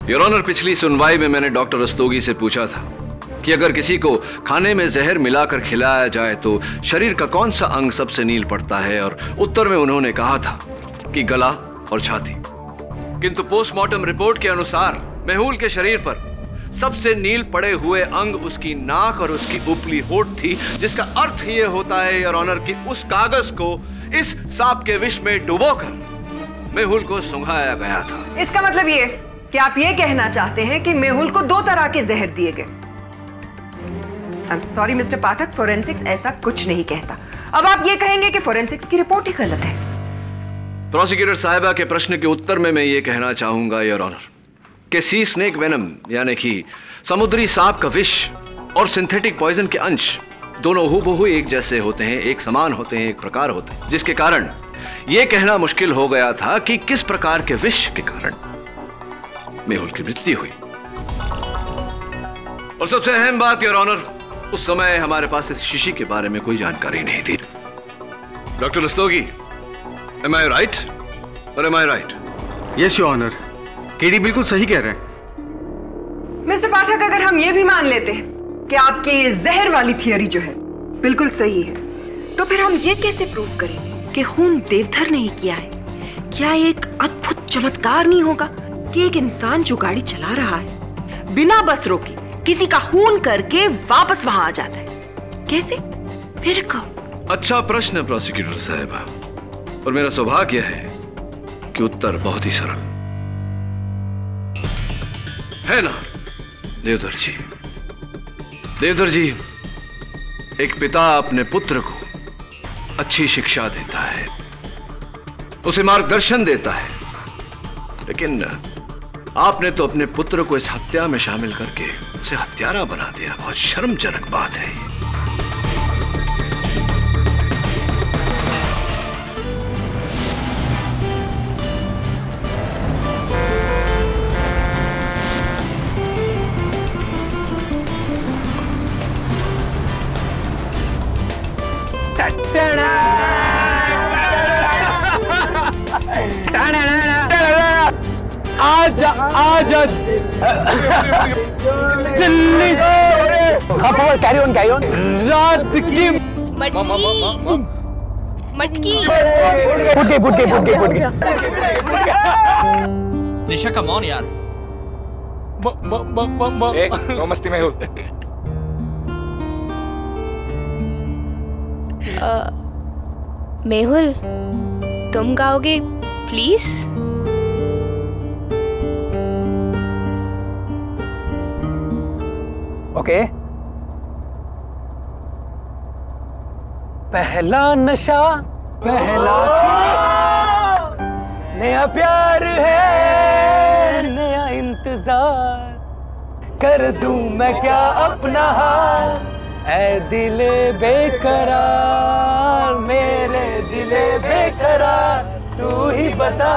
Your honour, पिछली सुनवाई में मैंने डॉक्टर रस्तोगी से पूछा था कि अगर किसी को खाने में जहर मिलाकर खिलाया जाए तो शरीर का कौन सा अंग सबसे नील पड़ता है, और उत्तर में उन्होंने कहा था कि गला और छाती। किंतु पोस्टमार्टम रिपोर्ट के अनुसार मेहुल के शरीर पर सबसे नील पड़े हुए अंग उसकी नाक और उसकी उपली होठ थी, जिसका अर्थ ये होता है योर ऑनर कि उस कागज को इस सांप के विष में डुबोकर मेहुल को सुंघाया गया था। इसका मतलब ये कि आप ये कहना चाहते हैं कि मेहुल को 2 तरह के जहर दिए गए। I am sorry mister Pathak, forensics ऐसा कुछ नहीं कहता। अब आप ये कहेंगे कि फोरेंसिक्स की रिपोर्ट ही गलत है। प्रोसिक्यूटर साहिबा के प्रश्न के उत्तर में मैं ये कहना चाहूंगा योर ऑनर कि सी स्नेक वेनम यानी कि समुद्री सांप का विष और सिंथेटिक पॉइजन के अंश दोनों हूबहू एक जैसे होते हैं, एक समान होते हैं, एक प्रकार होते हैं, जिसके कारण यह कहना मुश्किल हो गया था कि किस प्रकार के विष के कारण मेहुल की मृत्यु हुई। और सबसे अहम बात योर ऑनर, उस समय हमारे पास इस शीशी के बारे में कोई जानकारी नहीं थी। Doctor Rastogi, am I right or am I right? Yes, Your Honor. KD बिल्कुल सही कह रहे हैं। मिस्टर पाठक, अगर हम ये भी मान लेते हैं कि आपकी जहर वाली थियरी जो है बिल्कुल सही है, तो फिर हम ये कैसे प्रूव करेंगे कि खून देवधर नहीं किया है? क्या एक अद्भुत चमत्कार नहीं होगा कि एक इंसान जो गाड़ी चला रहा है बिना बस रोके किसी का खून करके वापस वहां आ जाता है? कैसे? फिर कब? अच्छा प्रश्न है प्रोसिक्यूटर साहिबा, और मेरा सौभाग्य है कि उत्तर बहुत ही सरल है ना देवधर जी। देवधर जी, एक पिता अपने पुत्र को अच्छी शिक्षा देता है, उसे मार्गदर्शन देता है, लेकिन आपने तो अपने पुत्र को इस हत्या में शामिल करके उसे हत्यारा बना दिया। बहुत शर्मजनक बात है ये। आजा आजा दिल्ली कैरी ऑन रात की मटकी पुट गई निशा कम ऑन यार। नो मस्ती मेहुल। मेहुल, तुम गाओगे प्लीज? ओके। पहला नशा पहला नया प्यार है, नया इंतजार कर दूं मैं क्या अपना हाल, ऐ दिले बेकरार मेरे दिले बेकरार तू ही बता।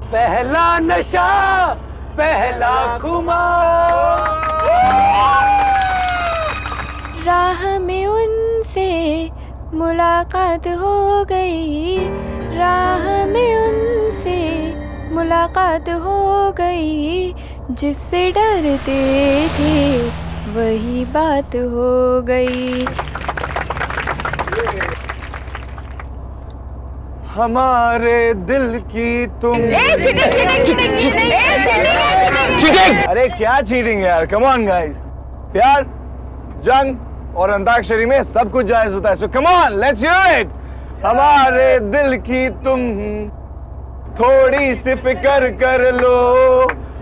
पहला नशा पहला खुमार, राह में उनसे मुलाकात हो गई, राह में उनसे मुलाकात हो गई, जिससे डरते थे वही बात हो गई। हमारे दिल की तुम चीटिंग। अरे क्या चीटिंग यार, कम ऑन गाइस। प्यार, जंग और अंताक्षरी में सब कुछ जायज होता है, so come on let's hear it. हमारे दिल की तुम थोड़ी सी फिक्र कर लो,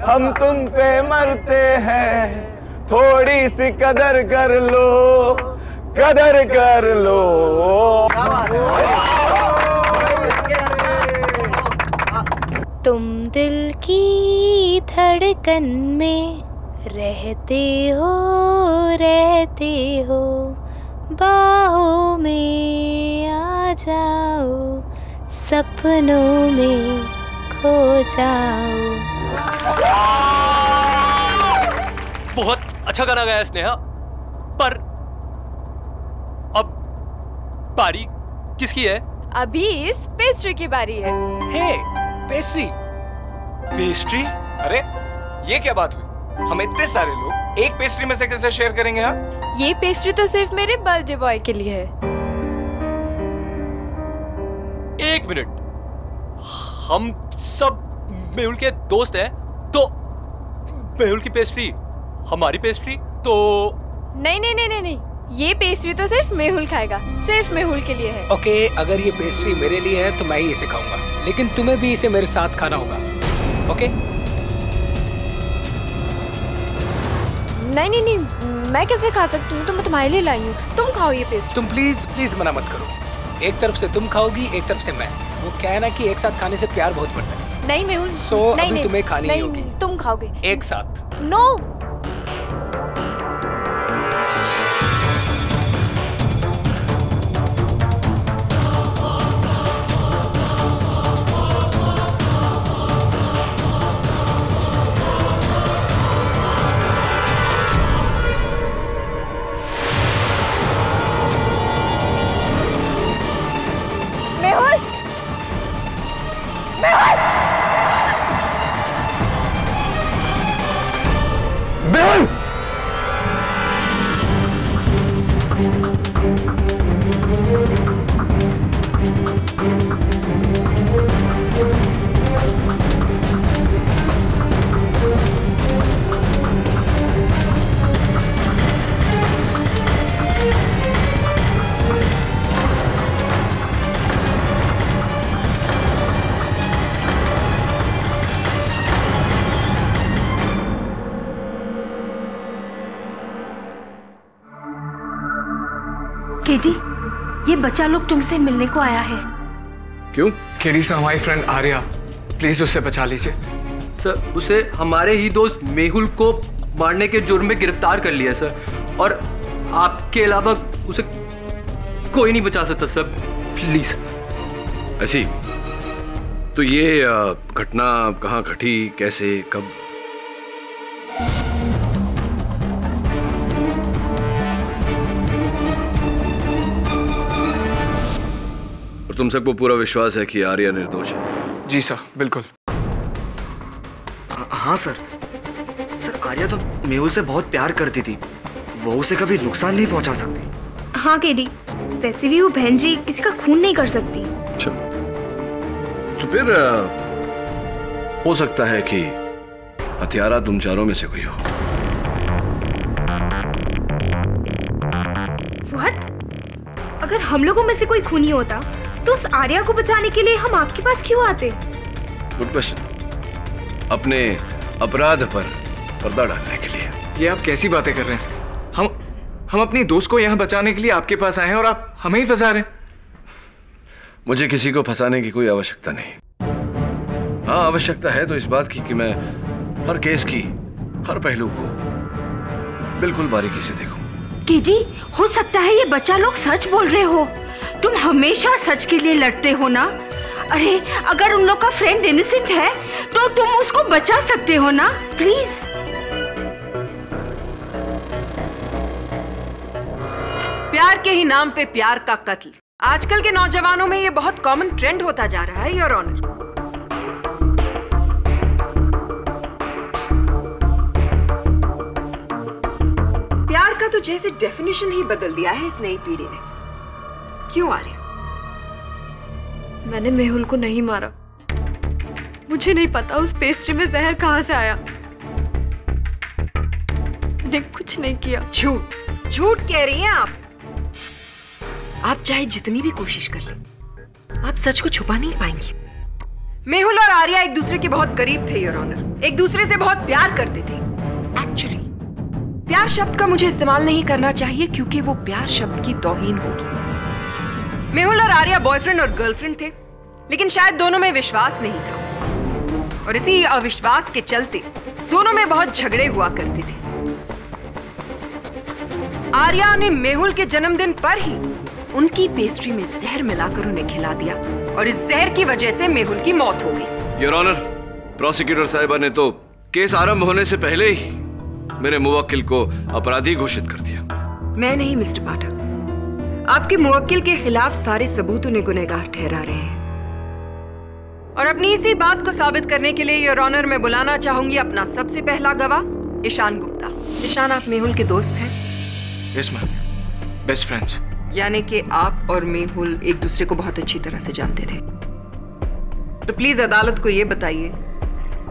हम तुम पे मरते हैं, थोड़ी सी कदर कर लो, कदर कर लो। तुम दिल की धड़कन में रहते हो, बाहों में आ जाओ, सपनों में खो जाओ। बहुत अच्छा गाना गाया स्नेहा, पर अब बारी किसकी है? अभी इस पेस्ट्री की बारी है। हे, पेस्ट्री? पेस्ट्री? अरे ये क्या बात हुई? हम इतने सारे लोग एक पेस्ट्री में से कैसे शेयर करेंगे? हाँ, ये पेस्ट्री तो सिर्फ मेरे बर्थडे बॉय के लिए है। एक मिनट, हम सब मेहुल के दोस्त हैं, तो मेहुल की पेस्ट्री हमारी पेस्ट्री तो नहीं नहीं नहीं नहीं नहीं, ये पेस्ट्री तो सिर्फ मेहुल खाएगा, सिर्फ मेहुल के लिए है। ओके, अगर ये पेस्ट्री मेरे लिए है तो मैं ही इसे खाऊंगा, लेकिन तुम्हें भी इसे मेरे साथ खाना होगा। ओके? नहीं नहीं नहीं, मैं कैसे खा सकती हूँ? तो मैं तुम्हारे लिए लाई हूँ, तुम खाओ ये पेस्ट्री। तुम प्लीज प्लीज मना मत करो। एक तरफ से तुम खाओगी, एक तरफ से मैं। वो क्या है ना कि एक साथ खाने से प्यार बहुत बढ़ता है। नहीं मेहुल, अभी नहीं, तुम्हें खानी ही होगी। तुम खाओगे एक साथ। नो। केडी, ये बच्चा लोग तुमसे मिलने को आया है। क्यों? केडी से हमारी फ्रेंड आर्या, प्लीज उसे बचा लीजिए। सर, उसे हमारे ही दोस्त मेहुल को मारने के जुर्म में गिरफ्तार कर लिया सर, और आपके अलावा उसे कोई नहीं बचा सकता सर, प्लीज। ऐसी तो ये घटना कहाँ घटी, कैसे, कब? और तुम सबको पूरा विश्वास है कि आर्या निर्दोष है? जी सर, बिल्कुल। हाँ सर। सर, आर्या तो मेहुल से बहुत प्यार करती थी, वो उसे कभी नुकसान नहीं पहुंचा सकती। हाँ केडी, वैसे भी वो बहन जी किसी का खून नहीं कर सकती। अच्छा, तो फिर हो सकता है कि हत्यारा तुम चारों में से कोई हो। व्हाट? अगर हम लोगों में से कोई खूनी होता तो उस आर्या को बचाने के लिए हम आपके पास क्यों आते? Good question. अपने अपराध पर पर्दा डालने के लिए। ये आप कैसी बातें कर रहे हैं सर? हम अपनी दोस्त को यहाँ बचाने के लिए आपके पास आए हैं और आप हमें ही फंसा रहे हैं। मुझे किसी को फंसाने की कोई आवश्यकता नहीं। हाँ, आवश्यकता है तो इस बात की कि मैं हर केस की हर पहलू को बिल्कुल बारीकी से देखूं। केडी, हो सकता है ये बच्चा लोग सच बोल रहे हो। तुम हमेशा सच के लिए लड़ते हो ना। अरे, अगर उन लोग का फ्रेंड इनोसेंट है तो तुम उसको बचा सकते हो ना, प्लीज। प्यार के ही नाम पे प्यार का कत्ल आजकल के नौजवानों में ये बहुत कॉमन ट्रेंड होता जा रहा है, योर ऑनर। प्यार का तो जैसे डेफिनेशन ही बदल दिया है इस नई पीढ़ी ने। क्यों आर्या? मैंने मेहुल को नहीं मारा। मुझे नहीं पता उस पेस्ट्री में जहर कहाँ से आया। मैंने कुछ नहीं किया। झूठ झूठ कह रही हैं आप। आप चाहे जितनी भी कोशिश कर लें, आप सच को छुपा नहीं पाएंगी। मेहुल और आर्या एक दूसरे के बहुत करीब थे, योर ऑनर। एक दूसरे से बहुत प्यार करते थे। एक्चुअली प्यार शब्द का मुझे इस्तेमाल नहीं करना चाहिए क्योंकि वो प्यार शब्द की तौहीन होगी। मेहुल और आर्या बॉयफ्रेंड और गर्लफ्रेंड थे, लेकिन शायद दोनों में विश्वास नहीं था और इसी अविश्वास के चलते दोनों में बहुत झगड़े हुआ करते थे। आर्या ने मेहुल के जन्मदिन पर ही उनकी पेस्ट्री में जहर मिलाकर उन्हें खिला दिया और इस जहर की वजह से मेहुल की मौत हो गई। योर ऑनर, प्रोसिक्यूटर साहिबा ने तो केस आरंभ होने से पहले ही मेरे मुवक्किल को अपराधी घोषित कर दिया। मैं नहीं मिस्टर पाठक, आपके मुवक्किल के खिलाफ सारे सबूत उन्हें गुनहगार ठहरा रहे हैं। और अपनी इसी बात को साबित करने के लिए योर ऑनर मैं बुलाना चाहूंगी अपना सबसे पहला गवाह ईशान गुप्ता। ईशान, आप मेहुल के दोस्त हैं? Yes ma'am, best friends. यानी कि आप और मेहुल एक दूसरे को बहुत अच्छी तरह से जानते थे। तो प्लीज अदालत को यह बताइए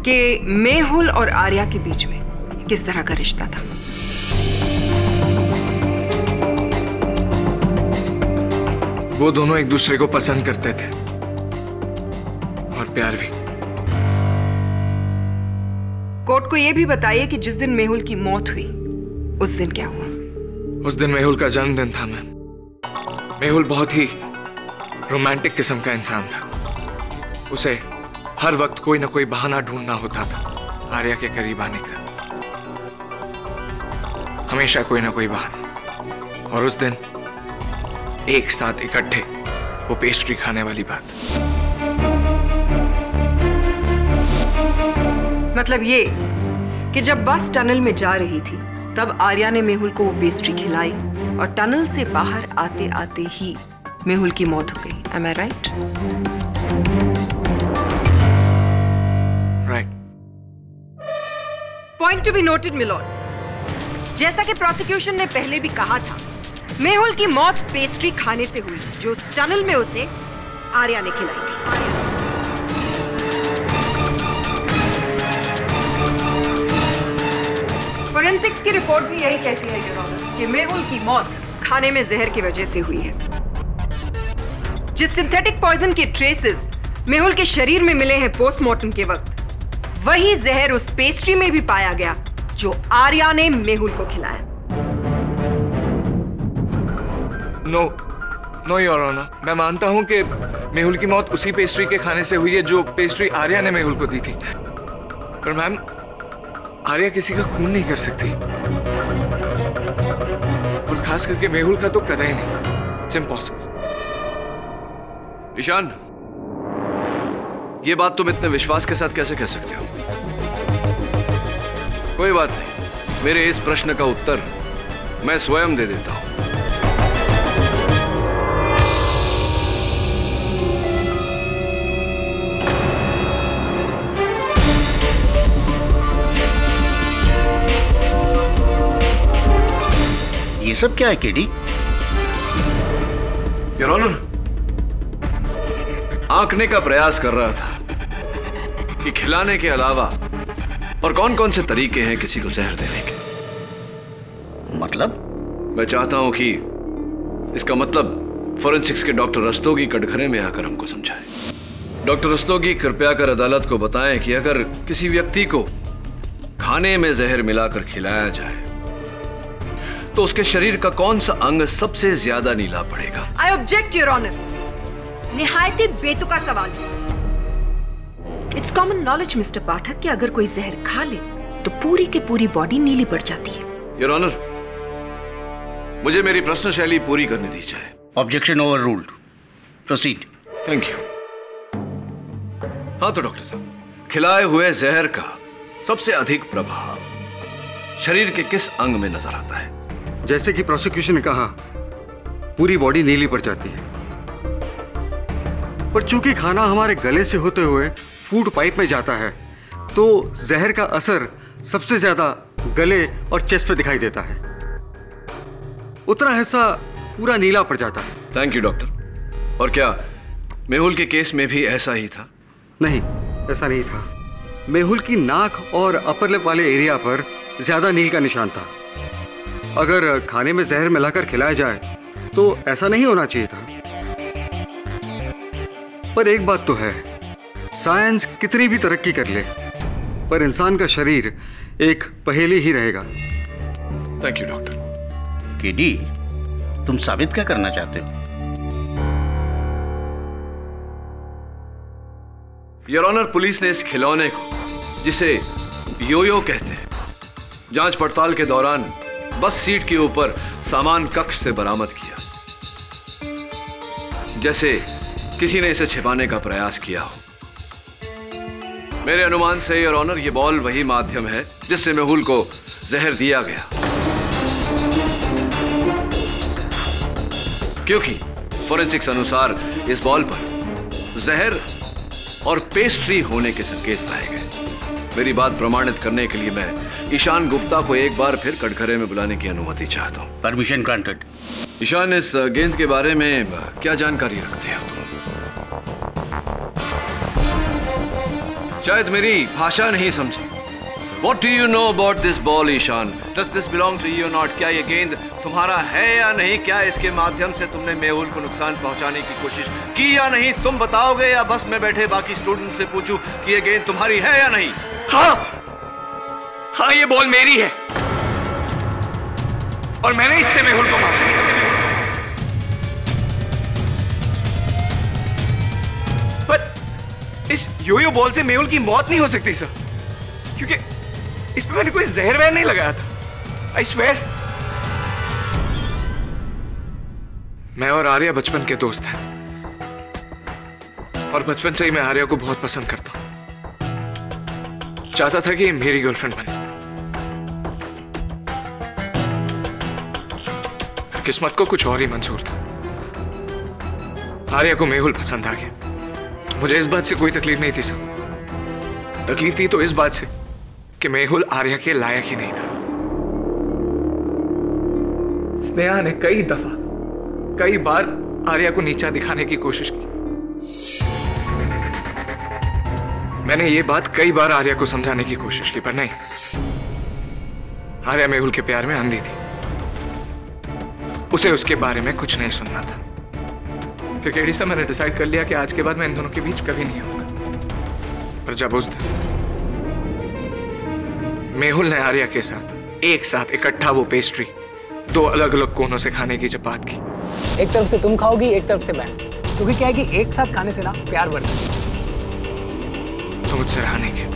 कि मेहुल और आर्या के बीच में किस तरह का रिश्ता था। वो दोनों एक दूसरे को पसंद करते थे और प्यार भी। कोर्ट को यह भी बताइए कि जिस दिन मेहुल की मौत हुई उस दिन क्या हुआ? उस दिन मेहुल का जन्मदिन था मैम। मेहुल बहुत ही रोमांटिक किस्म का इंसान था। उसे हर वक्त कोई ना कोई बहाना ढूंढना होता था आर्या के करीब आने का, हमेशा कोई ना कोई बहाना। और उस दिन एक साथ इकट्ठे वो पेस्ट्री खाने वाली बात। मतलब ये कि जब बस टनल में जा रही थी तब आर्या ने मेहुल को वो पेस्ट्री खिलाई और टनल से बाहर आते आते ही मेहुल की मौत हो गई। Am I right? Right. Point to be noted, milord. जैसा कि प्रोसिक्यूशन ने पहले भी कहा था, मेहुल की मौत पेस्ट्री खाने से हुई जो उस टनल में उसे आर्या ने खिलाई थी। फोरेंसिक्स की रिपोर्ट भी यही कहती है योर ऑनर कि मेहुल की मौत खाने में जहर की वजह से हुई है। जिस सिंथेटिक पॉइजन के ट्रेसेस मेहुल के शरीर में मिले हैं पोस्टमार्टम के वक्त, वही जहर उस पेस्ट्री में भी पाया गया जो आर्या ने मेहुल को खिलाया। नो योर ऑनर, मैं मानता हूं कि मेहुल की मौत उसी पेस्ट्री के खाने से हुई है जो पेस्ट्री आर्या ने मेहुल को दी थी। पर मैम, आर्या किसी का खून नहीं कर सकती, और खास करके मेहुल का तो कतई नहीं। It's impossible. ईशान, ये बात तुम इतने विश्वास के साथ कैसे कह सकते हो? कोई बात नहीं, मेरे इस प्रश्न का उत्तर मैं स्वयं दे देता हूं। ये सब क्या है केडी? योर ऑनर, आंकने का प्रयास कर रहा था कि खिलाने के अलावा और कौन कौन से तरीके हैं किसी को जहर देने के। मतलब? मैं चाहता हूं कि इसका मतलब फोरेंसिक्स के डॉक्टर रस्तोगी कटघरे में आकर हमको समझाएं। डॉक्टर रस्तोगी, कृपया कर अदालत को बताएं कि अगर किसी व्यक्ति को खाने में जहर मिलाकर खिलाया जाए तो उसके शरीर का कौन सा अंग सबसे ज्यादा नीला पड़ेगा? I object your honour. निहायत ही बेतुका सवाल। It's common knowledge mister Pathak कि अगर कोई जहर खा ले तो पूरी की पूरी बॉडी नीली पड़ जाती है। योर ऑनर, मुझे मेरी प्रश्न शैली पूरी करने दीजिए। Objection over ruled. Proceed. Thank you. हाँ तो डॉक्टर साहब, खिलाए हुए जहर का सबसे अधिक प्रभाव शरीर के किस अंग में नजर आता है? जैसे कि प्रोसिक्यूशन ने कहा, पूरी बॉडी नीली पड़ जाती है, पर चूंकि खाना हमारे गले से होते हुए फूड पाइप में जाता है तो जहर का असर सबसे ज्यादा गले और चेस्ट पे दिखाई देता है। उतना हिस्सा पूरा नीला पड़ जाता है। Thank you doctor. और क्या मेहुल के केस में भी ऐसा ही था? नहीं, ऐसा नहीं था। मेहुल की नाक और अपर लिप वाले एरिया पर ज्यादा नील का निशान था। अगर खाने में जहर मिलाकर खिलाया जाए तो ऐसा नहीं होना चाहिए था। पर एक बात तो है, साइंस कितनी भी तरक्की कर ले, पर इंसान का शरीर एक पहेली ही रहेगा। Thank you doctor. केडी, तुम साबित क्या करना चाहते हो? योर ऑनर, पुलिस ने इस खिलौने को, जिसे योयो कहते हैं, जांच पड़ताल के दौरान बस सीट के ऊपर सामान कक्ष से बरामद किया, जैसे किसी ने इसे छिपाने का प्रयास किया हो। मेरे अनुमान से योर ऑनर, ये बॉल वही माध्यम है जिससे मेहुल को जहर दिया गया, क्योंकि फोरेंसिक्स अनुसार इस बॉल पर जहर और पेस्ट्री होने के संकेत पाए गए। मेरी बात प्रमाणित करने के लिए मैं ईशान गुप्ता को एक बार फिर कटघरे में बुलाने की अनुमति चाहता हूँ। Permission granted. ईशान, इस गेंद के बारे में क्या जानकारी रखते हो तुम? शायद मेरी भाषा नहीं समझी। What do you know about this ball, Ishan? Does this belong to you or not? क्या ये गेंद तुम्हारा है या नहीं? क्या इसके माध्यम से तुमने मेहुल को नुकसान पहुंचाने की कोशिश की या नहीं? तुम बताओगे या बस मैं बैठे बाकी स्टूडेंट से पूछूं कि ये गेंद तुम्हारी है या नहीं? हाँ, ये बॉल मेरी है और मैंने इससे मेहुल को मारा। पर इस योयो बॉल से मेहुल की मौत नहीं हो सकती सर, क्योंकि इस पे मैंने कोई जहर वहर नहीं लगाया था। I swear. मैं और आर्या बचपन के दोस्त हैं और बचपन से ही मैं आर्या को बहुत पसंद करता हूं। चाहता था कि ये मेरी गर्लफ्रेंड बने। किस्मत को कुछ और ही मंजूर था। आर्या को मेहुल पसंद आ गया। मुझे इस बात से कोई तकलीफ नहीं थी सर। तकलीफ थी तो इस बात से कि मेहुल आर्या के लायक ही नहीं था। स्नेहा ने कई बार आर्या को नीचा दिखाने की कोशिश की। मैंने ये बात कई बार आर्या को समझाने की कोशिश की, पर नहीं। आर्या मेहुल के प्यार में अंधी थी। उसे उसके बारे में कुछ नहीं सुनना था। फिर केडी से मैंने डिसाइड कर लिया कि आज के बाद मैं इन दोनों के बीच कभी नहीं आऊंगा। पर जब उस दिन मेहुल ने आर्या के साथ एक साथ इकट्ठा वो पेस्ट्री दो अलग अलग कोनों से खाने की जब बात की, एक तरफ से तुम खाओगी, एक तरफ से मैं, क्योंकि क्या है कि एक साथ खाने से ना प्यार बढ़ता है। तो मुझसे रहा नहीं गया।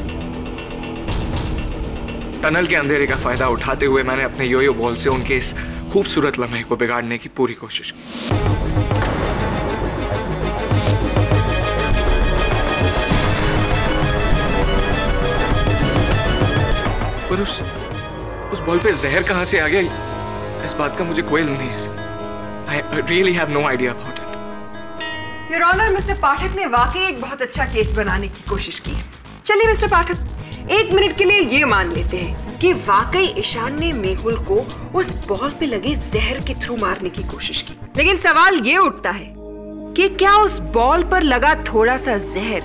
टनल के अंधेरे का फायदा उठाते हुए मैंने अपने योयो बॉल से उनके इस खूबसूरत लम्हे को बिगाड़ने की पूरी कोशिश की। पर उस बॉल पे जहर कहां से आ गया, इस बात का मुझे कोई इल्म नहीं है सर। I really have no idea about it. Your Honor, mister Pathak ने वाकई एक बहुत अच्छा केस बनाने की कोशिश की। चलिए मिस्टर पाठक, एक मिनट के लिए ये मान लेते हैं कि वाकई ईशान ने मेहुल को उस बॉल पे लगे जहर के थ्रू मारने की कोशिश की। लेकिन सवाल ये उठता है कि क्या उस बॉल पर लगा थोड़ा सा जहर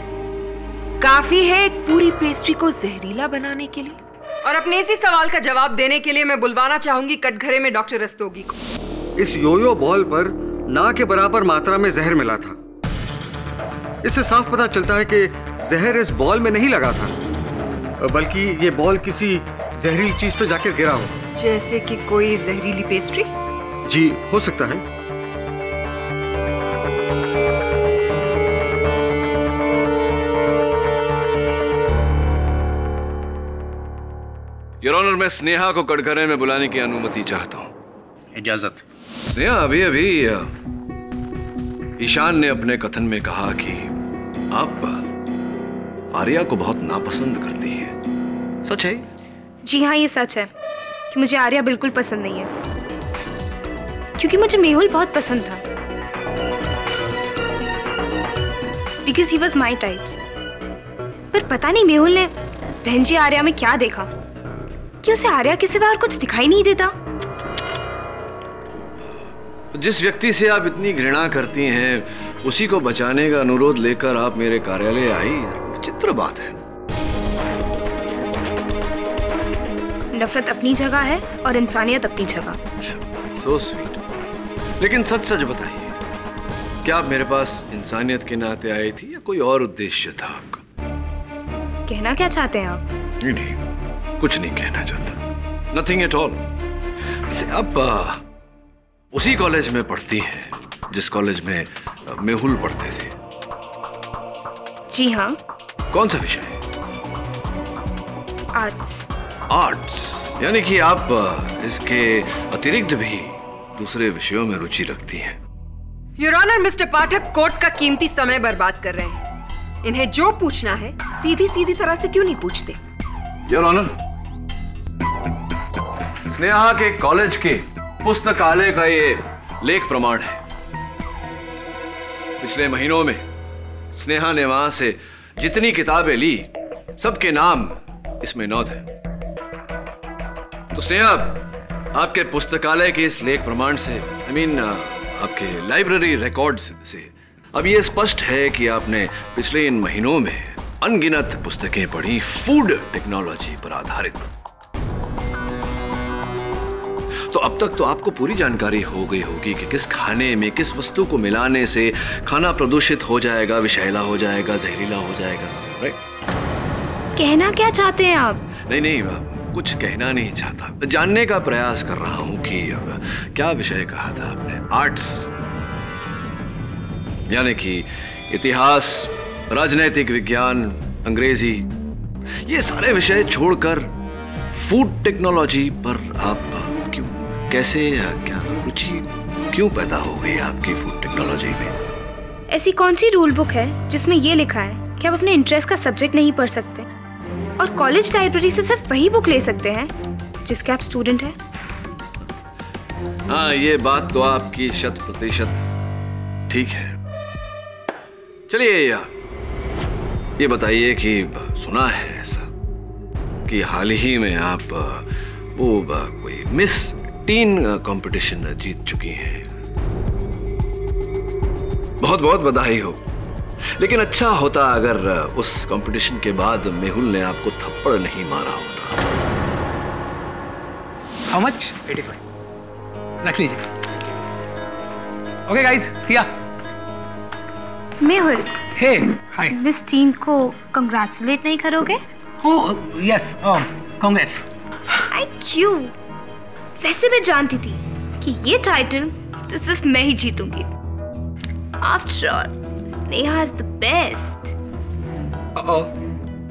काफी है एक पूरी पेस्ट्री को जहरीला बनाने के लिए? और अपने इसी सवाल का जवाब देने के लिए मैं बुलवाना चाहूंगी कटघरे में डॉक्टर रस्तोगी को। इस योयो बॉल पर ना के बराबर मात्रा में जहर मिला था। इससे साफ पता चलता है कि जहर इस बॉल में नहीं लगा था, बल्कि ये बॉल किसी जहरीली चीज पे जाकर गिरा हो। जैसे कि कोई जहरीली पेस्ट्री? जी, हो सकता है। योर ऑनर, मैं स्नेहा को कटघरे में बुलाने की अनुमति चाहता हूं। इजाजत। स्नेहा, अभी अभी ईशान ने अपने कथन में कहा कि आप आर्या को बहुत नापसंद करती हैं। सच है? जी हाँ, ये सच है कि मुझे आर्या बिल्कुल पसंद नहीं है, क्योंकि मुझे मेहुल बहुत पसंद था। Because he was my types. पर पता नहीं मेहुल ने बहन जी आर्या में क्या देखा कि उसे आर्या के सिवा और कुछ दिखाई नहीं देता। जिस व्यक्ति से आप इतनी घृणा करती हैं, उसी को बचाने का अनुरोध लेकर आप मेरे कार्यालय आई, विचित्र बात है। नफरत अपनी जगह है और इंसानियत अपनी जगह। So sweet. लेकिन सच सच बताइए, क्या आप मेरे पास इंसानियत के नाते आई थी या कोई और उद्देश्य था आपका? कहना क्या चाहते हैं आप? नहीं, कुछ नहीं कहना चाहता। Nothing at all. आप उसी कॉलेज में पढ़ती हैं जिस कॉलेज में मेहुल पढ़ते थे? जी हाँ। कौन सा विषय? आर्ट्स। आर्ट्स, यानी कि आप इसके अतिरिक्त भी दूसरे विषयों में रुचि रखती हैं। Your honour, mister Pathak court का कीमती समय बर्बाद कर रहे हैं। इन्हें जो पूछना है सीधी सीधी तरह से क्यों नहीं पूछते? योर ऑनर, स्नेहा के कॉलेज के पुस्तकालय का ये लेख प्रमाण है। पिछले महीनों में स्नेहा ने वहां से जितनी किताबें ली सबके नाम इसमें नोट है। तो स्नेहा, आपके पुस्तकालय के इस लेख प्रमाण से आपके लाइब्रेरी रिकॉर्ड्स से अब ये स्पष्ट है कि आपने पिछले इन महीनों में अनगिनत पुस्तकें पढ़ी फूड टेक्नोलॉजी पर आधारित। तो अब तक तो आपको पूरी जानकारी हो गई होगी कि किस खाने में किस वस्तु को मिलाने से खाना प्रदूषित हो जाएगा, विषैला हो जाएगा, जहरीला हो जाएगा। राइट? कहना क्या चाहते हैं आप? नहीं, कुछ कहना नहीं चाहता, जानने का प्रयास कर रहा हूं कि क्या विषय कहा था आपने? आर्ट्स, यानी कि इतिहास, राजनैतिक विज्ञान, अंग्रेजी, ये सारे विषय छोड़कर फूड टेक्नोलॉजी पर आप क्यों, कैसे, क्या रुचि क्यों पैदा हो गई आपकी फूड टेक्नोलॉजी में? ऐसी कौन सी रूल बुक है जिसमें ये लिखा है कि आप अपने इंटरेस्ट का सब्जेक्ट नहीं पढ़ सकते और कॉलेज लाइब्रेरी से सिर्फ वही बुक ले सकते हैं जिसके आप स्टूडेंट हैं? हाँ, ये बात तो आपकी 100% ठीक है। चलिए ये बताइए कि सुना है ऐसा कि हाल ही में आप कोई मिस टीन कंपटीशन जीत चुकी हैं। बहुत बहुत बधाई हो। लेकिन अच्छा होता अगर उस कंपटीशन के बाद मेहुल ने आपको थप्पड़ नहीं मारा होता। How much? 85। रख लीजिए। ओके गाइस, सी या। मेहुल, हे, हाय। मिस टीन को कंग्रेचुलेट नहीं करोगे? Oh yes, congrats. क्यों? वैसे मैं जानती थी कि ये टाइटल तो सिर्फ मैं ही जीतूंगी। After all, Sneha is the best.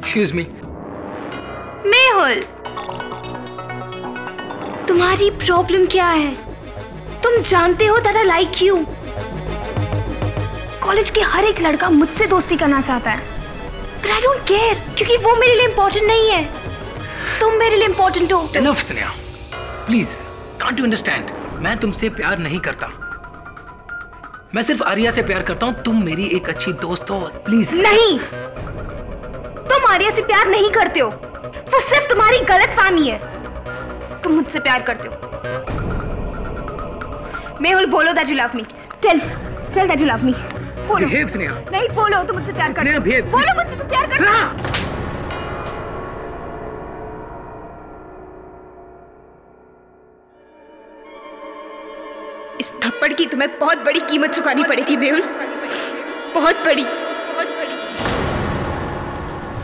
Excuse me. Mehul, तुम्हारी प्रॉब्लम क्या है? तुम जानते हो that I like you. College के हर एक लड़का मुझसे दोस्ती करना चाहता है, but I don't care क्योंकि वो मेरे लिए इम्पोर्टेंट नहीं है। तुम मेरे लिए इम्पोर्टेंट हो। Enough, Sneha. Please, can't you understand? मैं तुमसे प्यार नहीं करता। मैं सिर्फ आर्या से प्यार करता हूँ। तुम मेरी एक अच्छी दोस्त हो। प्लीज। नहीं, तुम आर्या से प्यार नहीं करते हो। वो सिर्फ तुम्हारी गलतफहमी है। तुम मुझसे प्यार करते हो। मेहुल, बोलो that you love me. Tell that you love me. बोलो। Behave, Sneha. नहीं, बोलो तुम मुझसे प्यार करते हो। behave. बोलो मुझसे प्यार करते हो। इस थप्पड़ की तुम्हें बहुत बड़ी कीमत चुकानी पड़ेगी मेहुल, बहुत बड़ी।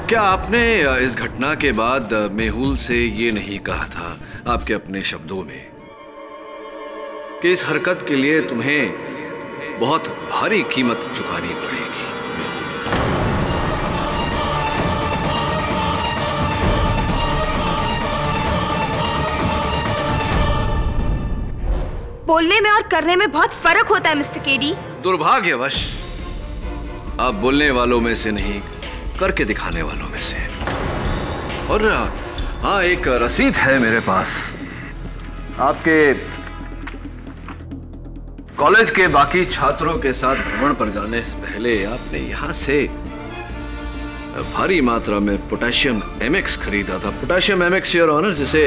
क्या आपने इस घटना के बाद मेहुल से ये नहीं कहा था आपके अपने शब्दों में कि इस हरकत के लिए तुम्हें बहुत भारी कीमत चुकानी पड़ेगी? बोलने में और करने में बहुत फर्क होता है मिस्टर केडी। दुर्भाग्यवश आप बोलने वालों में से नहीं, करके दिखाने वालों में से। और हाँ, एक रसीद है मेरे पास। आपके कॉलेज के बाकी छात्रों के साथ भ्रमण पर जाने से पहले आपने यहां से भारी मात्रा में पोटेशियम एमएक्स खरीदा था। पोटेशियम एमएक्स, योर ऑनर, जिसे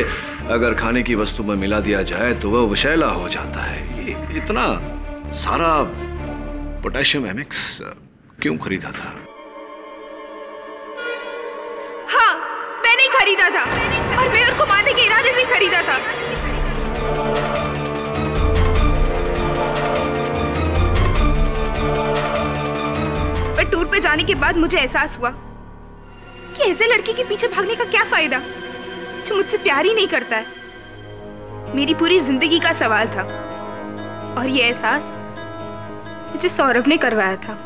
अगर खाने की वस्तु में मिला दिया जाए तो वह विषैला हो जाता है। ये इतना सारा पोटेशियम एमएक्स क्यों खरीदा था? हाँ, मैंने ही खरीदा था और मेहुल को मारने के इरादे से खरीदा था। पर टूर पे जाने के बाद मुझे एहसास हुआ कि ऐसे लड़के के पीछे भागने का क्या फायदा जो मुझसे प्यार ही नहीं करता है। मेरी पूरी जिंदगी का सवाल था और ये एहसास मुझे सौरभ ने करवाया था।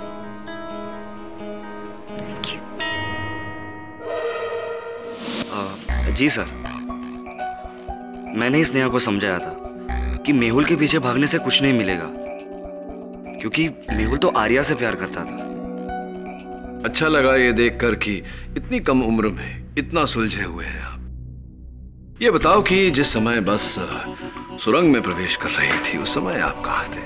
जी सर, मैंने स्नेहा को समझाया था कि मेहुल के पीछे भागने से कुछ नहीं मिलेगा, क्योंकि मेहुल तो आर्या से प्यार करता था। अच्छा लगा ये देखकर कि इतनी कम उम्र में इतना सुलझे हुए हैं आप। ये बताओ कि जिस समय बस सुरंग में प्रवेश कर रही थी उस समय आप कहाँ थे?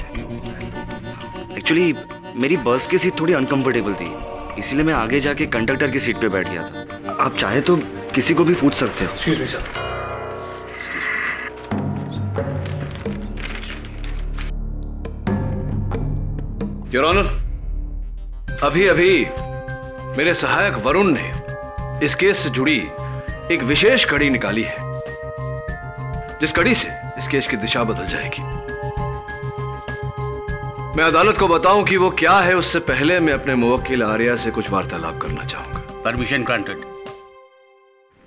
एक्चुअली मेरी बस की सीट थोड़ी अनकंफर्टेबल थी, इसीलिए मैं आगे जाके कंडक्टर की सीट पे बैठ गया था। आप चाहे तो किसी को भी पूछ सकते हो। Excuse me sir. Your honour, अभी अभी मेरे सहायक वरुण ने इस केस से जुड़ी एक विशेष कड़ी निकाली है, जिस कड़ी से इस केस की दिशा बदल जाएगी। मैं अदालत को बताऊं कि वो क्या है, उससे पहले मैं अपने मुवक्किल आर्या से कुछ वार्तालाप करना चाहूंगा। Permission granted.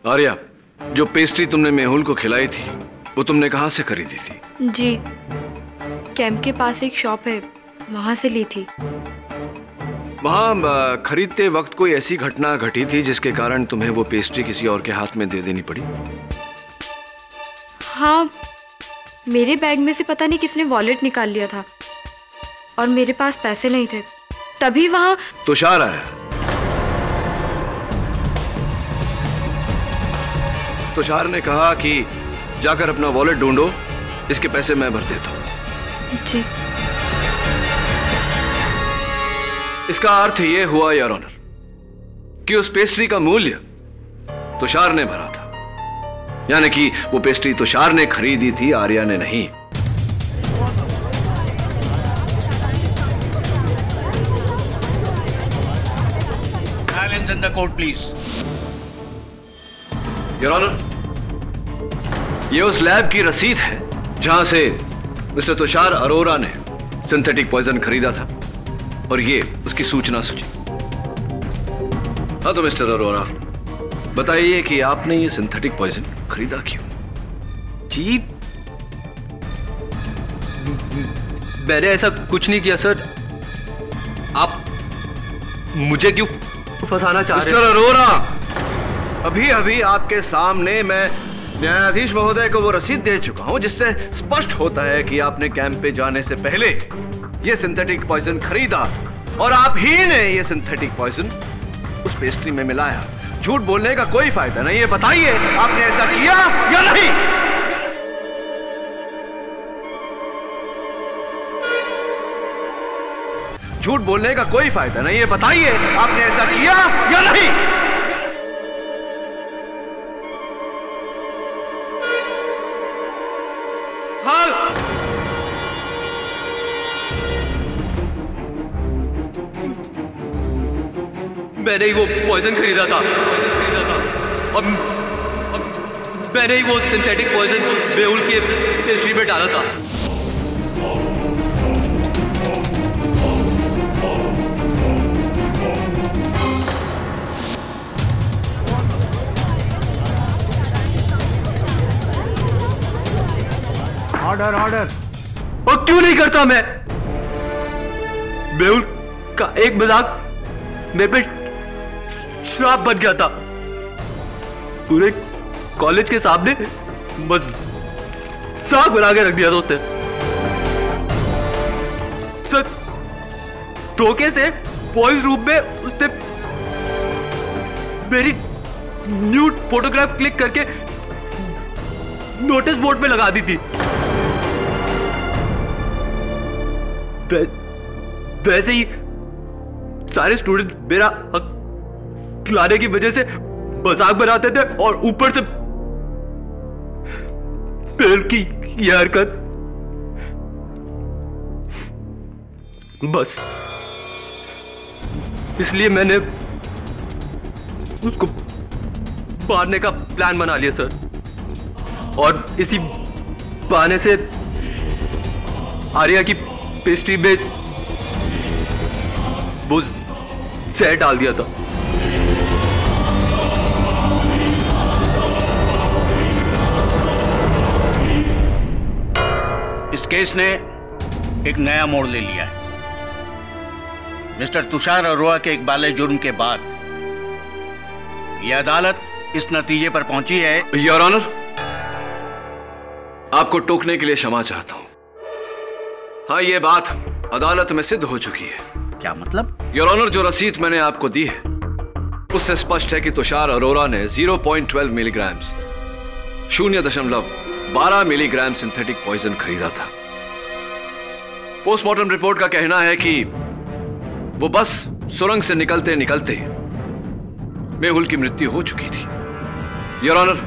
आर्या, जो पेस्ट्री तुमने मेहुल को खिलाई थी वो तुमने कहां से खरीदी थी? जी, कैंप के पास एक शॉप है, वहां से ली थी। वहां खरीदते वक्त कोई ऐसी घटना घटी थी जिसके कारण तुम्हें वो पेस्ट्री किसी और के हाथ में दे देनी पड़ी? हाँ, मेरे बैग में से पता नहीं किसने वॉलेट निकाल लिया था और मेरे पास पैसे नहीं थे, तभी वहां तुषार आया। तुषार ने कहा कि जाकर अपना वॉलेट ढूंढो, इसके पैसे मैं भर देता हूं। जी। इसका अर्थ यह हुआ योर ऑनर कि उस पेस्ट्री का मूल्य तुषार ने भरा था, यानी कि वो पेस्ट्री तुषार ने खरीदी थी, आर्या ने नहीं। Silence in the court, please. Your honour, ये उस लैब की रसीद है जहां से मिस्टर तुषार अरोरा ने सिंथेटिक पॉइजन खरीदा था, और ये उसकी सूचना सूची। हाँ तो मिस्टर अरोरा, बताइए कि आपने ये सिंथेटिक पॉइजन खरीदा क्यों? जी, मैंने ऐसा कुछ नहीं किया सर। आप मुझे क्यों फंसाना चाह रहे हैं? मिस्टर अरोरा, अभी अभी आपके सामने मैं न्यायाधीश महोदय को वो रसीद दे चुका हूं जिससे स्पष्ट होता है कि आपने कैंप पे जाने से पहले ये सिंथेटिक पॉइजन खरीदा और आप ही ने ये सिंथेटिक पॉइजन उस पेस्ट्री में मिलाया। झूठ बोलने का कोई फायदा नहीं है, बताइए आपने ऐसा किया या नहीं? झूठ बोलने का कोई फायदा नहीं है, बताइए आपने ऐसा किया या नहीं? हाँ। मैंने ही वो पॉइजन खरीदा था और मैंने ही वो सिंथेटिक पॉइजन मेहुल के पेस्ट्री में डाला था। Order order. और क्यों नहीं करता मैं? मेहुल का एक मजाक मेरे पे श्राप बन गया था। पूरे कॉलेज के सामने मजाक बना के रख दिया था उसने। सर, धोखे से बॉयज रूम में उसने मेरी न्यूड फोटोग्राफ क्लिक करके नोटिस बोर्ड पे लगा दी थी। वैसे ही सारे स्टूडेंट मेरा हक लाने की वजह से मजाक बनाते थे और ऊपर से पेड़ की यह हरकत। बस इसलिए मैंने उसको मारने का प्लान बना लिया सर, और इसी बहाने से आर्या की पेस्ट्री में वो जहर डाल दिया था। इस केस ने एक नया मोड़ ले लिया है। मिस्टर तुषार अरोरा के इकबाले जुर्म के बाद यह अदालत इस नतीजे पर पहुंची है। योर ऑनर, आपको टोकने के लिए क्षमा चाहता हूं। हाँ, यह बात अदालत में सिद्ध हो चुकी है। क्या मतलब? योर ऑनर, जो रसीद मैंने आपको दी है उससे स्पष्ट है कि तुषार अरोरा ने 0.12 मिलीग्राम 0.12 मिलीग्राम सिंथेटिक पॉइजन खरीदा था। पोस्टमार्टम रिपोर्ट का कहना है कि वो बस सुरंग से निकलते निकलते मेहुल की मृत्यु हो चुकी थी। Your honour,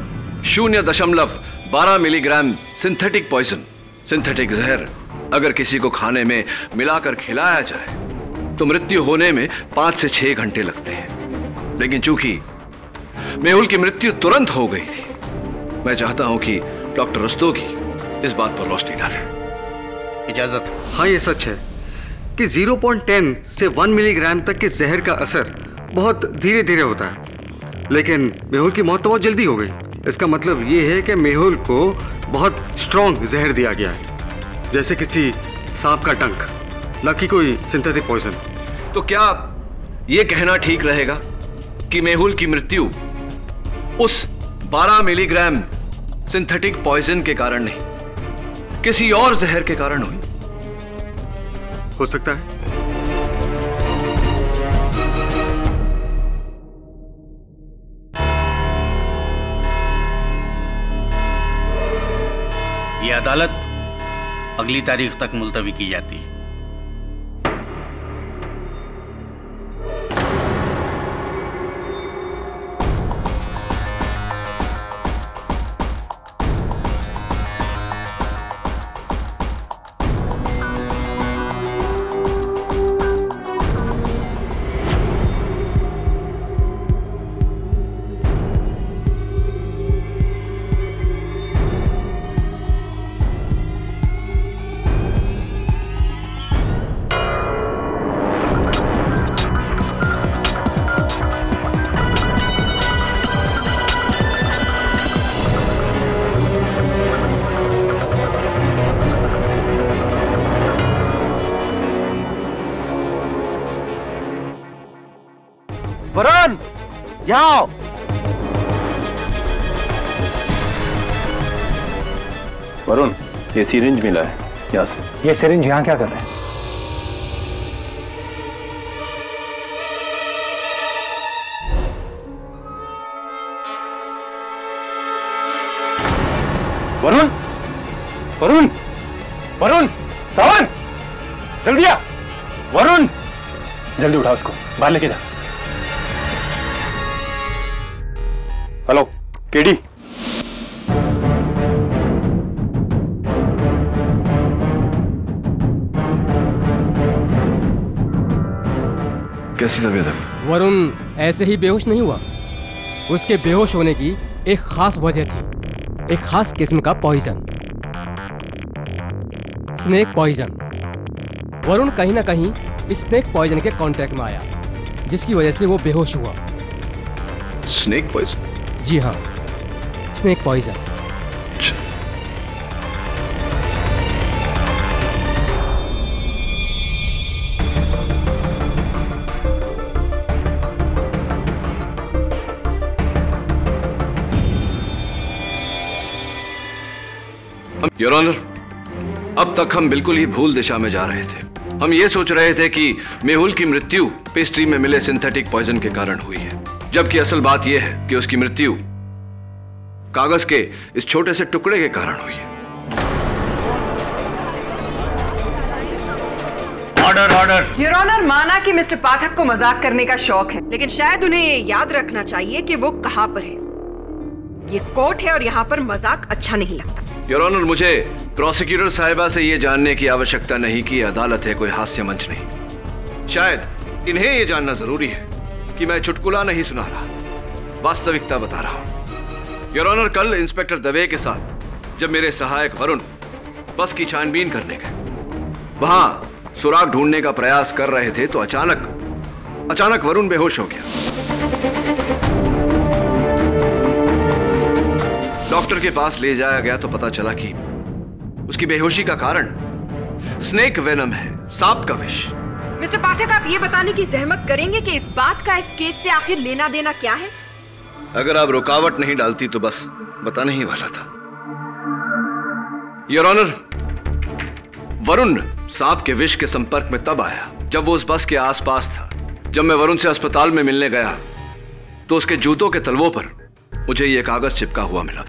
0.12 milligram synthetic poison, synthetic जहर अगर किसी को खाने में मिलाकर खिलाया जाए तो मृत्यु होने में 5 से 6 घंटे लगते हैं। लेकिन चूंकि मेहुल की मृत्यु तुरंत हो गई थी, मैं चाहता हूं कि डॉक्टर रस्तोगी इस बात पर रोशनी डालें। इजाजत। हाँ, ये सच है कि 0.10 से 1 मिलीग्राम तक के जहर का असर बहुत धीरे धीरे होता है, लेकिन मेहुल की मौत तो बहुत जल्दी हो गई। इसका मतलब ये है कि मेहुल को बहुत स्ट्रॉन्ग जहर दिया गया है, जैसे किसी सांप का डंक, न कि कोई सिंथेटिक पॉइजन। तो क्या ये कहना ठीक रहेगा कि मेहुल की मृत्यु उस 12 मिलीग्राम सिंथेटिक पॉइजन के कारण नहीं, किसी और जहर के कारण हुई? हो सकता है। यह अदालत अगली तारीख तक मुलतवी की जाती है। वरुण, यहाँ आओ। वरुण, ये सिरिंज मिला है यहाँ से। ये सिरिंज यहाँ क्या कर रहे हैं? वरुण, वरुण, वरुण, सावन, जल्दी आ। वरुण, जल्दी उठा उसको, बाहर लेके जा। हेलो केडी, कैसी तबीयत है? वरुण ऐसे ही बेहोश नहीं हुआ। उसके बेहोश होने की एक खास वजह थी, एक खास किस्म का पॉइजन, स्नेक पॉइजन। वरुण कहीं ना कहीं स्नेक पॉइजन के कांटेक्ट में आया, जिसकी वजह से वो बेहोश हुआ। Snake poison? जी हाँ, स्नेक पॉइजन। योर ऑनर, अब तक हम बिल्कुल ही भूल दिशा में जा रहे थे। हम ये सोच रहे थे कि मेहुल की मृत्यु पेस्ट्री में मिले सिंथेटिक पॉइजन के कारण हुई है, जबकि असल बात यह है कि उसकी मृत्यु कागज के इस छोटे से टुकड़े के कारण हुई है। Order, order. योर ऑनर, माना कि मिस्टर पाठक को मजाक करने का शौक है, लेकिन शायद उन्हें ये याद रखना चाहिए कि वो कहां पर है। ये कोर्ट है और यहाँ पर मजाक अच्छा नहीं लगता। योर ऑनर, मुझे प्रोसिक्यूटर साहिबा से यह जानने की आवश्यकता नहीं कि अदालत है कोई हास्य मंच नहीं। शायद इन्हें यह जानना जरूरी है कि मैं चुटकुला नहीं सुना रहा, वास्तविकता बता रहा हूं। योर ऑनर, कल इंस्पेक्टर दवे के साथ जब मेरे सहायक वरुण बस की छानबीन करने गए, वहां सुराग ढूंढने का प्रयास कर रहे थे तो अचानक वरुण बेहोश हो गया। डॉक्टर के पास ले जाया गया तो पता चला कि उसकी बेहोशी का कारण स्नेक वेनम है, सांप का विष। मिस्टर पाठक, आप ये बताने की जहमत करेंगे कि इस बात का इस केस से आखिर लेना देना क्या है? अगर आप रुकावट नहीं डालती तो बस बताने ही वाला था। योर ऑनर, वरुण सांप के विष के संपर्क में तब आया जब वो उस बस के आसपास था। जब मैं वरुण से अस्पताल में मिलने गया तो उसके जूतों के तलवों पर मुझे यह कागज चिपका हुआ मिला।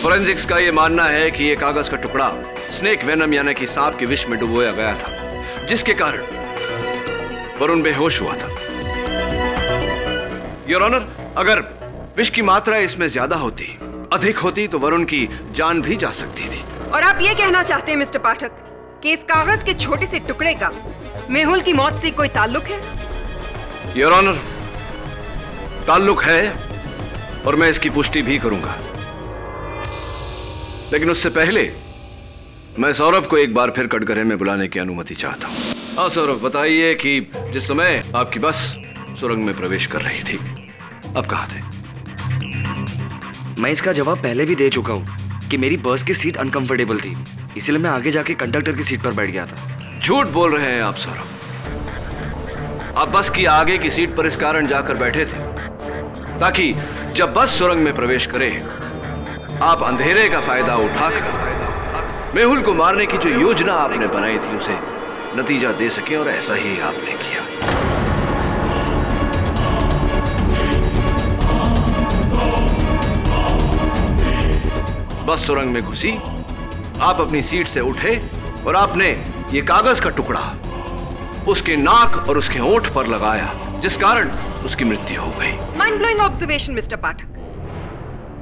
फोरेंसिक्स का यह मानना है कि यह कागज का टुकड़ा स्नेक वेनम यानी कि सांप के विष में डुबोया गया था, जिसके कारण वरुण बेहोश हुआ था। योर ऑनर, अगर विष की मात्रा इसमें ज्यादा होती, अधिक होती, तो वरुण की जान भी जा सकती थी। और आप ये कहना चाहते हैं मिस्टर पाठक कि इस कागज के छोटे से टुकड़े का मेहुल की मौत से कोई ताल्लुक है? योर ऑनर, ताल्लुक है और मैं इसकी पुष्टि भी करूंगा, लेकिन उससे पहले मैं सौरभ को एक बार फिर कटघरे में बुलाने की अनुमति चाहता हूं। हाँ सौरभ, बताइए कि जिस समय आपकी बस सुरंग में प्रवेश कर रही थी, आप कहां थे? मैं इसका जवाब पहले भी दे चुका हूं कि मेरी बस की सीट अनकंफर्टेबल थी, इसलिए मैं आगे जाके कंडक्टर की सीट पर बैठ गया था। झूठ बोल रहे हैं आप सौरभ। आप बस की आगे की सीट पर इस कारण जाकर बैठे थे ताकि जब बस सुरंग में प्रवेश करे, आप अंधेरे का फायदा उठाकर मेहुल को मारने की जो योजना आपने बनाई थी उसे नतीजा दे सके, और ऐसा ही आपने किया। बस सुरंग में घुसी, आप अपनी सीट से उठे और आपने ये कागज का टुकड़ा उसके नाक और उसके होंठ पर लगाया, जिस कारण उसकी मृत्यु हो गई। माइंड ब्लोइंग ऑब्जर्वेशन मिस्टर पाठक,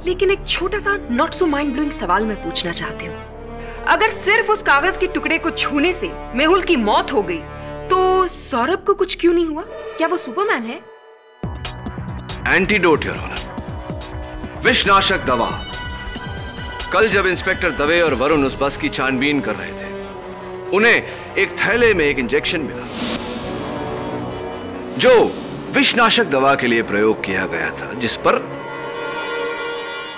लेकिन एक छोटा सा नॉट सो माइंड ब्लोइंग सवाल मैं पूछना चाहती हूँ। अगर सिर्फ उस कागज के टुकड़े को छूने से मेहुल की मौत हो गई, तो सौरभ को कुछ क्यों नहीं हुआ? क्या वो सुपरमैन है? एंटीडोट योर ऑनर, विषनाशक दवा। कल जब इंस्पेक्टर दवे और वरुण उस बस की छानबीन कर रहे थे, उन्हें एक थैले में एक इंजेक्शन मिला जो विषनाशक दवा के लिए प्रयोग किया गया था, जिस पर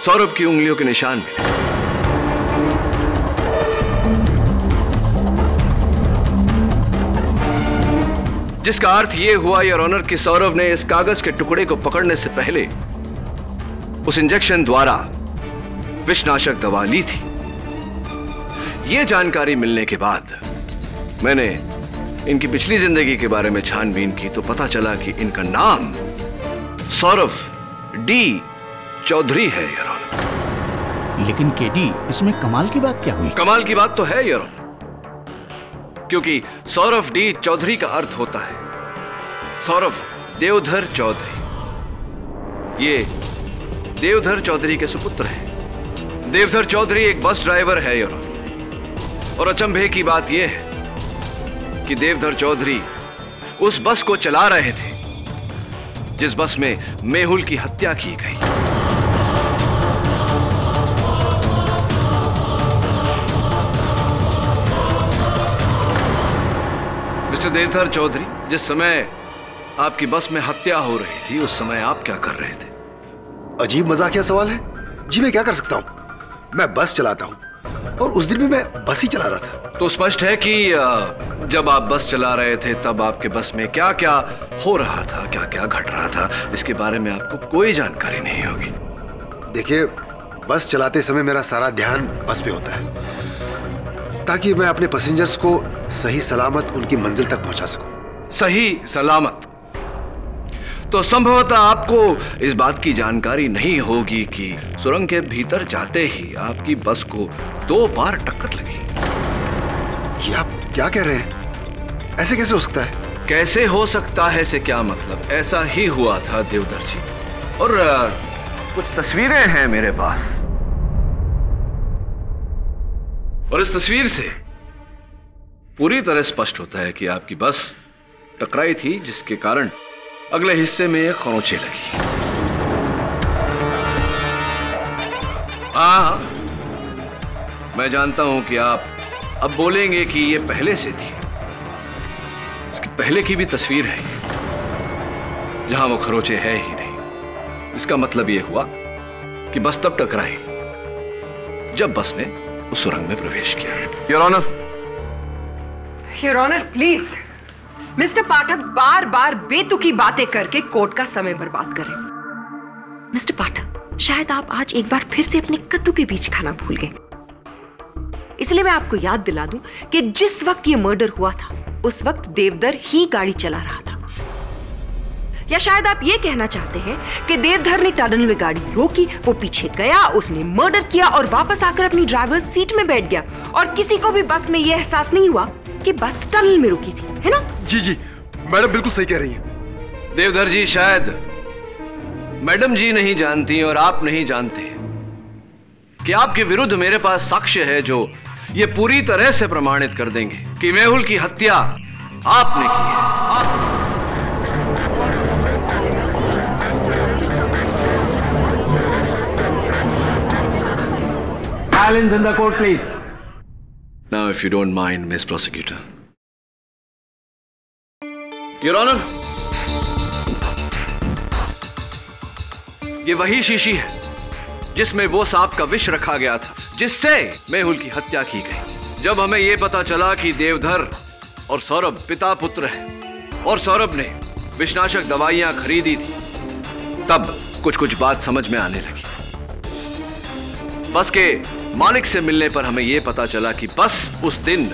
सौरभ की उंगलियों के निशान मिले। जिसका अर्थ यह हुआ योर ऑनर कि सौरभ ने इस कागज के टुकड़े को पकड़ने से पहले उस इंजेक्शन द्वारा विषनाशक दवा ली थी। यह जानकारी मिलने के बाद मैंने इनकी पिछली जिंदगी के बारे में छानबीन की, तो पता चला कि इनका नाम सौरभ डी चौधरी है योर ऑनर। लेकिन केडी, इसमें कमाल की बात क्या हुई? कमाल की बात तो है योर ऑनर, क्योंकि सौरभ डी चौधरी का अर्थ होता है सौरभ देवधर चौधरी। ये देवधर चौधरी के सुपुत्र हैं। देवधर चौधरी एक बस ड्राइवर है योर ऑनर, और अचंभे की बात यह है कि देवधर चौधरी उस बस को चला रहे थे जिस बस में मेहुल की हत्या की गई। मिस्टर देवधर चौधरी, जिस समय आपकी बस में हत्या हो रही थी, उस समय आप क्या कर रहे थे? अजीब मजाकिया सवाल है जी। मैं क्या कर सकता हूं? मैं बस चलाता हूं, और उस दिन भी मैं बस ही चला रहा था। तो स्पष्ट है कि जब आप बस चला रहे थे तब आपके बस में क्या क्या हो रहा था, क्या क्या घट रहा था, इसके बारे में आपको कोई जानकारी नहीं होगी। देखिए, बस चलाते समय मेरा सारा ध्यान बस पे होता है ताकि मैं अपने पैसेंजर्स को सही सलामत उनकी मंजिल तक पहुंचा सकूं। सही सलामत? तो संभवतः आपको इस बात की जानकारी नहीं होगी कि सुरंग के भीतर जाते ही आपकी बस को 2 बार टक्कर लगी। ये आप क्या कह रहे हैं? ऐसे कैसे हो सकता है? कैसे हो सकता है से क्या मतलब? ऐसा ही हुआ था देवधर जी, और कुछ तस्वीरें हैं मेरे पास, और इस तस्वीर से पूरी तरह स्पष्ट होता है कि आपकी बस टकराई थी, जिसके कारण अगले हिस्से में खरोंचे लगी। हाँ, मैं जानता हूं कि आप अब बोलेंगे कि ये पहले से थी। इसकी पहले की भी तस्वीर है जहां वो खरोंचे है ही नहीं। इसका मतलब यह हुआ कि बस तब टकराई जब बस ने उस सुरंग में प्रवेश किया। Your honour, your honour please, mister Pathak बार बार बेतुकी बातें करके कोर्ट का समय बर्बाद करें। मिस्टर पाठक, शायद आप आज एक बार फिर से अपने कद्दू के बीज खाना भूल गए, इसलिए मैं आपको याद दिला दूं कि जिस वक्त ये मर्डर हुआ था उस वक्त देवधर ही गाड़ी चला रहा था। या शायद आप ये कहना चाहते हैं कि देवधर ने टनल में गाड़ी रोकी, वो पीछे गया, उसने मर्डर किया और वापस आकर अपनी ड्राइवर सीट में बैठ गया और किसी को भी बस में ये एहसास नहीं हुआ कि बस टनल में रुकी थी, है ना? जी जी, मैडम बिल्कुल सही कह रही हैं। देवधर जी, शायद मैडम जी नहीं जानती और आप नहीं जानते कि आपके विरुद्ध मेरे पास साक्ष्य है जो ये पूरी तरह से प्रमाणित कर देंगे कि मेहुल की हत्या आपने की है। Silence in the court, please. Now, if you don't mind, Miss Prosecutor. Your Honor, ये वही शीशी है जिसमें वो सांप का विष रखा गया था जिससे मेहुल की हत्या की गई। जब हमें यह पता चला कि देवधर और सौरभ पिता पुत्र हैं और सौरभ ने विषनाशक दवाइयां खरीदी थी, तब कुछ कुछ बात समझ में आने लगी। बस के मालिक से मिलने पर हमें यह पता चला कि बस उस दिन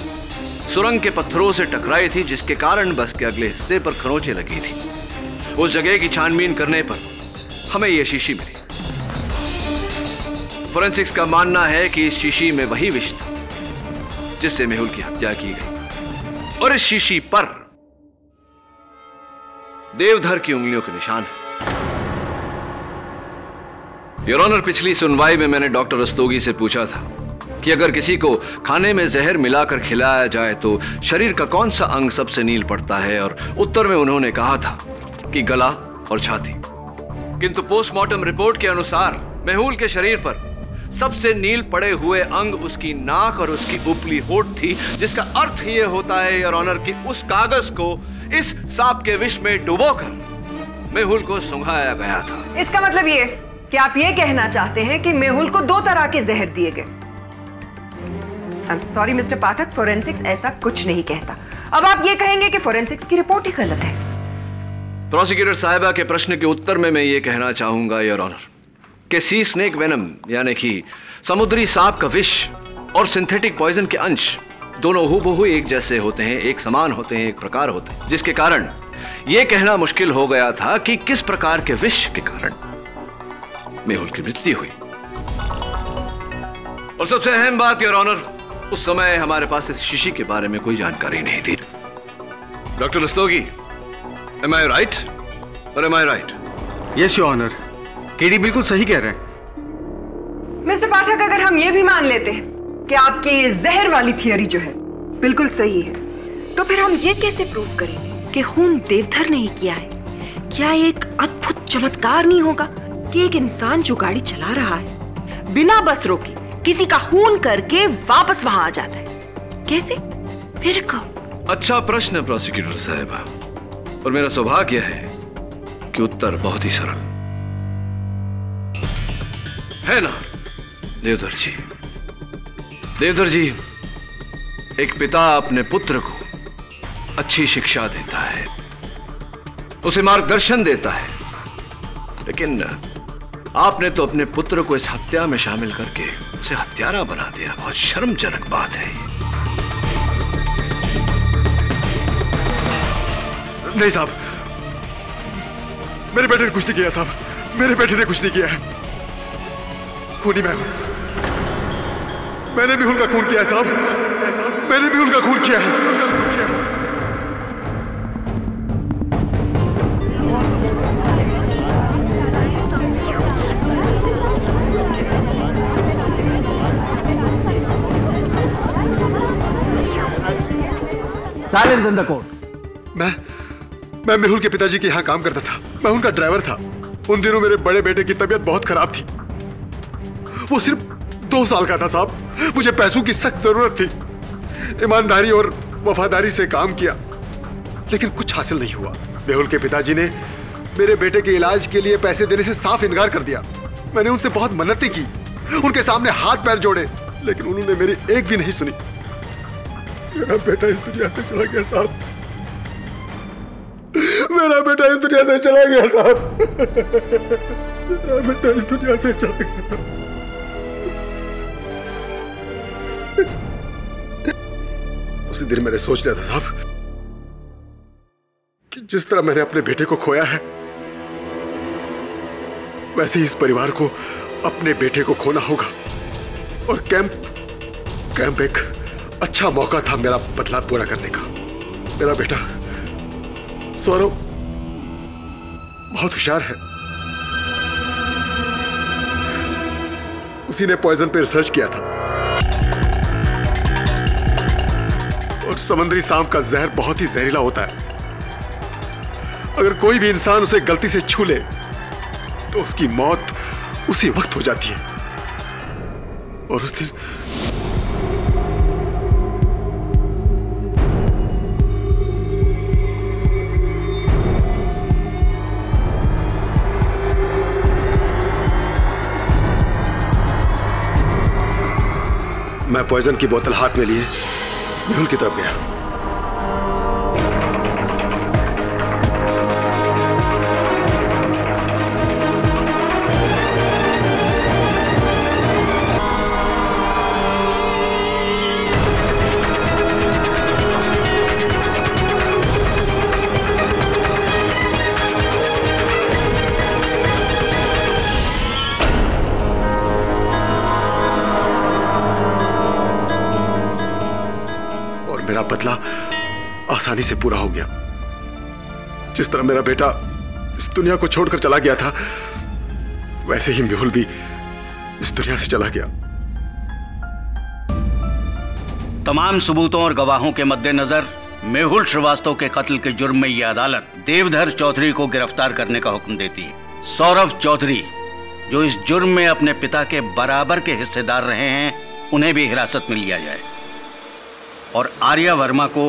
सुरंग के पत्थरों से टकराई थी, जिसके कारण बस के अगले हिस्से पर खरोंचें लगी थी। उस जगह की छानबीन करने पर हमें यह शीशी मिली। फोरेंसिक्स का मानना है कि इस शीशी में वही विष था जिससे मेहुल की हत्या की गई और इस शीशी पर देवधर की उंगलियों के निशान है। योर ऑनर, पिछली सुनवाई में मैंने डॉक्टर रस्तोगी से पूछा था कि अगर किसी को खाने में जहर मिलाकर खिलाया जाए तो शरीर का कौन सा अंग सबसे नील पड़ता है, और उत्तर में उन्होंने कहा था कि गला और छाती। किंतु पोस्टमार्टम रिपोर्ट के अनुसार मेहुल के शरीर पर सबसे नील पड़े हुए अंग उसकी नाक और उसकी उपली होठ थी, जिसका अर्थ यह होता है योर ऑनर कि उस कागज को इस सांप के विष में डुबोकर मेहुल को सुंघाया गया था। इसका मतलब ये कि आप ये कहना चाहते हैं कि मेहुल को दो तरह के जहर दिए गए। I am sorry mister Pathak, forensics ऐसा कुछ नहीं कहता। अब आप ये कहेंगे कि फोरेंसिक्स की रिपोर्ट ही गलत है। प्रोसिक्यूटर साहिबा के प्रश्न के उत्तर में मैं ये कहना चाहूंगा योर ऑनर कि सी स्नेक वेनम यानी कि समुद्री सांप का विष और सिंथेटिक पॉइजन के अंश दोनों हूबहू एक जैसे होते हैं, एक समान होते हैं, एक प्रकार होते हैं, जिसके कारण यह कहना मुश्किल हो गया था कि किस प्रकार के विष के कारण मेहुल की मृत्यु हुई। और सबसे अहम बात योर ऑनर, उस समय हमारे पास इस शीशी के बारे में कोई जानकारी नहीं थी। Doctor Rastogi, am I right? Or am I right? Yes, Your Honor. KD बिल्कुल सही कह रहे हैं। मिस्टर पाठक, अगर हम ये भी मान लेते हैं कि आपकी ये जहर वाली थियरी जो है बिल्कुल सही है, तो फिर हम ये कैसे प्रूव करेंगे कि खून देवधर ने ही किया है? क्या एक अद्भुत चमत्कार नहीं होगा कि एक इंसान जो गाड़ी चला रहा है बिना बस रोके किसी का खून करके वापस वहां आ जाता है? कैसे? फिर कब? अच्छा प्रश्न है प्रोसिक्यूटर साहिबा, और मेरा सौभाग्य है कि उत्तर बहुत ही सरल है ना देवधर जी। देवधर जी, एक पिता अपने पुत्र को अच्छी शिक्षा देता है, उसे मार्गदर्शन देता है, लेकिन आपने तो अपने पुत्र को इस हत्या में शामिल करके उसे हत्यारा बना दिया। बहुत शर्मजनक बात है ये। नहीं साहब, मेरे बेटे ने कुछ नहीं किया साहब, मेरे बेटे ने कुछ नहीं किया है। खूनी मैं हूं, मैंने मेहुल का खून किया है साहब, मैंने मेहुल का खून किया है। Silence in the court. मैं मेहुल के पिताजी के यहाँ काम करता था, मैं उनका ड्राइवर था। उन दिनों मेरे बड़े बेटे की तबीयत बहुत खराब थी, वो सिर्फ 2 साल का था साहब। मुझे पैसों की सख्त जरूरत थी, ईमानदारी और वफादारी से काम किया, लेकिन कुछ हासिल नहीं हुआ। मेहुल के पिताजी ने मेरे बेटे के इलाज के लिए पैसे देने से साफ इनकार कर दिया। मैंने उनसे बहुत मन्नतें की, उनके सामने हाथ पैर जोड़े, लेकिन उन्होंने मेरी एक भी नहीं सुनी। मेरा बेटा इस दुनिया से चला गया साहब, मेरा बेटा इस दुनिया से चला गया साहब, मेरा बेटा इस दुनिया से चला गया। उसी दिन मैंने सोच लिया था साहब कि जिस तरह मैंने अपने बेटे को खोया है, वैसे ही इस परिवार को अपने बेटे को खोना होगा। और कैंप एक अच्छा मौका था मेरा बदला पूरा करने का। मेरा बेटा सौरव बहुत होशियार है। उसी ने पॉइजन पे रिसर्च किया था और समुद्री सांप का जहर बहुत ही जहरीला होता है। अगर कोई भी इंसान उसे गलती से छू ले तो उसकी मौत उसी वक्त हो जाती है। और उस दिन मैं पॉइजन की बोतल हाथ में लिए मेहुल की तरफ गया। मेरा बदला आसानी से पूरा हो गया। जिस तरह मेरा बेटा इस दुनिया को छोड़कर चला गया था, वैसे ही मेहुल भी इस दुनिया से चला गया। तमाम सबूतों और गवाहों के मद्देनजर मेहुल श्रीवास्तव के कत्ल के जुर्म में यह अदालत देवधर चौधरी को गिरफ्तार करने का हुक्म देती है। सौरभ चौधरी, जो इस जुर्म में अपने पिता के बराबर के हिस्सेदार रहे हैं, उन्हें भी हिरासत में लिया जाए। और आर्या वर्मा को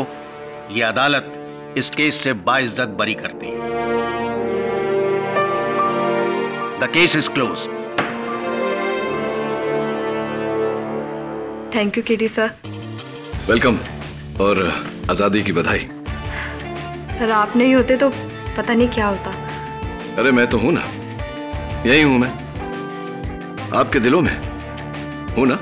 यह अदालत इस केस से बाइज्जत बरी करती है। The case is close. Thank you KD sir. Welcome और आजादी की बधाई। सर आप नहीं होते तो पता नहीं क्या होता। अरे मैं तो हूं ना, यही हूं मैं, आपके दिलों में हूं ना।